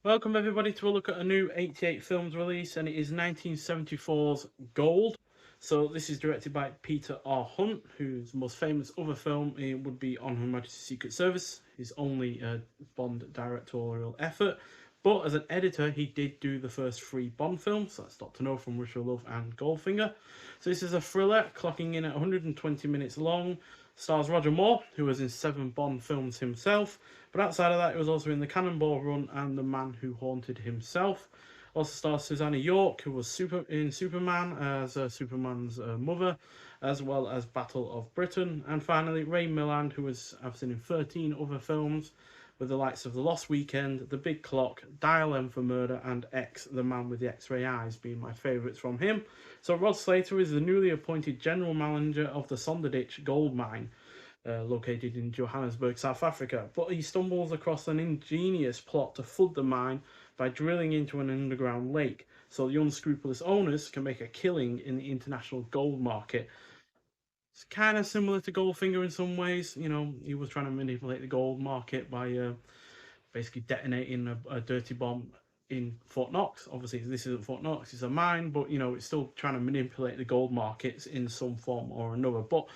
Welcome everybody to a look at a new 88 films release, and it is 1974's Gold. So this is directed by Peter R. Hunt, whose most famous other film would be On Her Majesty's Secret Service, his only Bond directorial effort. But as an editor, he did do the first three Bond films, that's Doctor No, From Russia with Love and Goldfinger. So this is a thriller, clocking in at 120 minutes long, stars Roger Moore, who was in 7 Bond films himself, but outside of that, he was also in The Cannonball Run and The Man Who Haunted Himself. Also stars Susanna York, who was in Superman as Superman's mother, as well as Battle of Britain. And finally, Ray Milland, who was I've seen in 13 other films, with the likes of The Lost Weekend, The Big Clock, Dial M for Murder, and X, The Man with the X-Ray Eyes being my favourites from him. So Rod Slater is the newly appointed General Manager of the Sonderditch Gold Mine, located in Johannesburg, South Africa. But he stumbles across an ingenious plot to flood the mine by drilling into an underground lake, so the unscrupulous owners can make a killing in the international gold market. It's kind of similar to Goldfinger in some ways. You know, he was trying to manipulate the gold market by basically detonating a dirty bomb in Fort Knox. Obviously, this isn't Fort Knox, it's a mine, but you know, it's still trying to manipulate the gold markets in some form or another. But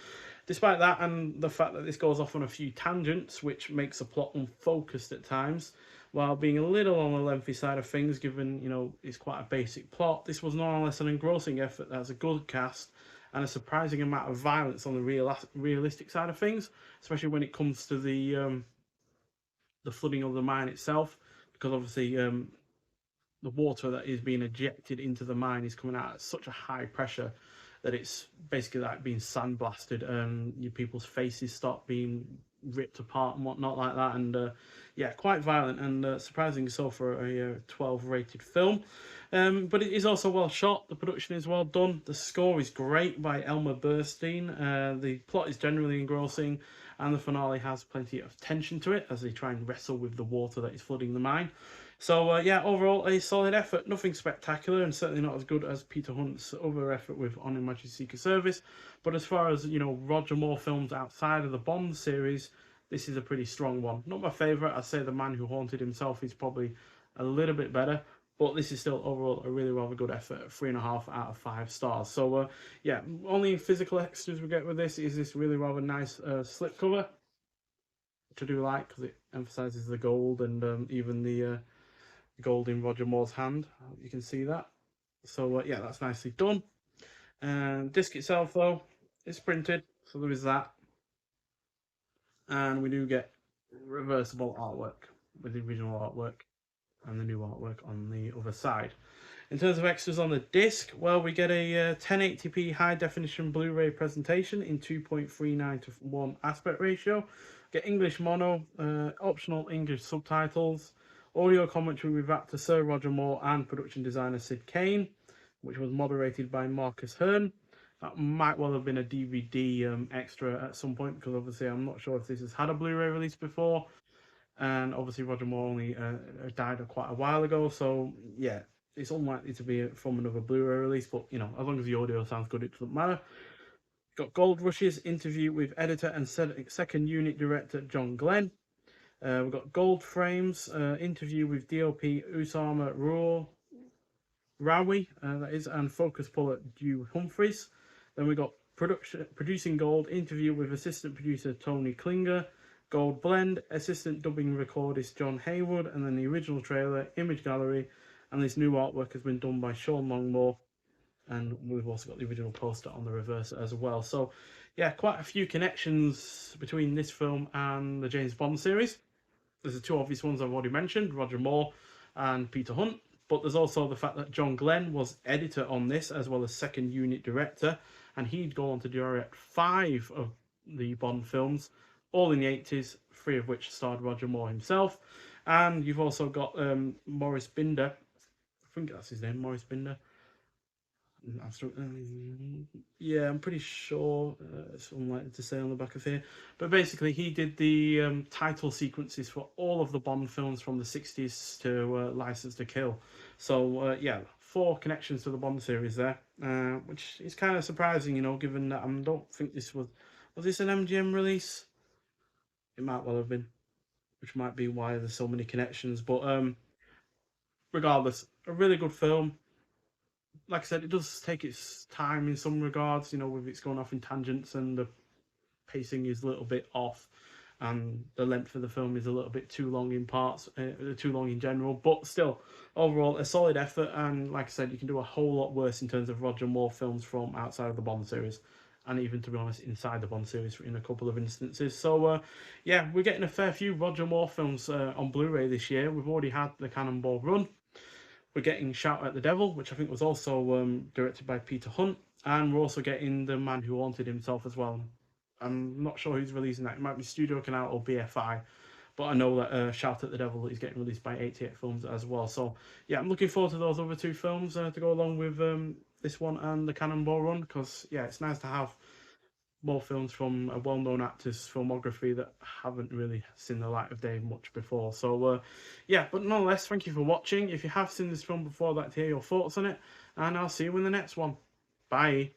despite that, and the fact that this goes off on a few tangents, which makes the plot unfocused at times, while being a little on the lengthy side of things, given, you know, it's quite a basic plot, this was more or less an engrossing effort that has a good cast and a surprising amount of violence on the realistic side of things, especially when it comes to the flooding of the mine itself, because obviously the water that is being ejected into the mine is coming out at such a high pressure that it's basically like being sandblasted, and your people's faces start being ripped apart and whatnot like that. And yeah, quite violent, and surprisingly so for a 12 rated film. But it is also well shot, the production is well done, the score is great by Elmer Bernstein, the plot is generally engrossing, and the finale has plenty of tension to it as they try and wrestle with the water that is flooding the mine. So yeah, overall a solid effort. Nothing spectacular, and certainly not as good as Peter Hunt's other effort with On Her Majesty's Secret Service. But as far as, you know, Roger Moore films outside of the Bond series, this is a pretty strong one. Not my favourite. I'd say The Man Who Haunted Himself is probably a little bit better, but this is still overall a really rather good effort. 3.5 out of 5 stars. So yeah, only physical extras we get with this is this really rather nice slipcover, which I do like because it emphasises the gold, and even the gold in Roger Moore's hand. You can see that. So yeah, that's nicely done. And disc itself, though, is printed, so there is that. And we do get reversible artwork with the original artwork and the new artwork on the other side. In terms of extras on the disc, well, we get a 1080p high definition Blu-ray presentation in 2.39 to 1 aspect ratio. Get English mono, optional English subtitles, audio commentary with actor Sir Roger Moore and production designer Sid Kane, which was moderated by Marcus Hearn. That might well have been a DVD extra at some point, because obviously I'm not sure if this has had a Blu-ray release before, and obviously Roger Moore only died quite a while ago, so yeah, it's unlikely to be from another Blu-ray release. But you know, as long as the audio sounds good, it doesn't matter. Got Gold Rush's interview with editor and second unit director John Glenn. We've got Gold Frames interview with DOP Usama Rawi, that is, and focus puller Dew Humphreys. Then we got producing Gold interview with assistant producer Tony Klinger, Gold Blend, assistant dubbing recordist John Haywood, and then the original trailer, image gallery, and this new artwork has been done by Sean Longmore, and we've also got the original poster on the reverse as well. So yeah, quite a few connections between this film and the James Bond series. There's the two obvious ones I've already mentioned, Roger Moore and Peter Hunt, but there's also the fact that John Glenn was editor on this as well as second unit director, and he'd go on to direct 5 of the Bond films, all in the 80s, 3 of which starred Roger Moore himself. And you've also got Maurice Binder, I think that's his name, Maurice Binder. Yeah, I'm pretty sure it's unlikely to say on the back of here, but basically he did the title sequences for all of the Bond films from the 60s to License to Kill. So yeah, 4 connections to the Bond series there, which is kind of surprising, you know, given that I don't think this was this an MGM release? It might well have been, which might be why there's so many connections. But regardless, a really good film. Like I said, it does take its time in some regards, with it's going off in tangents and the pacing is a little bit off, and the length of the film is a little bit too long in parts, too long in general. But still, overall, a solid effort. And like I said, you can do a whole lot worse in terms of Roger Moore films from outside of the Bond series, and even to be honest, inside the Bond series in a couple of instances. So, yeah, we're getting a fair few Roger Moore films on Blu-ray this year. We've already had the Cannonball Run. We're getting Shout at the Devil, which I think was also directed by Peter Hunt, and we're also getting The Man Who Haunted Himself as well. I'm not sure who's releasing that. It might be Studio Canal or BFI, but I know that Shout at the Devil is getting released by 88 Films as well. So yeah, I'm looking forward to those other two films to go along with this one and the Cannonball Run, because yeah, it's nice to have more films from a well-known actor's filmography that haven't really seen the light of day much before. So yeah, but nonetheless, thank you for watching. If you have seen this film before, I'd like to hear your thoughts on it, and I'll see you in the next one. Bye.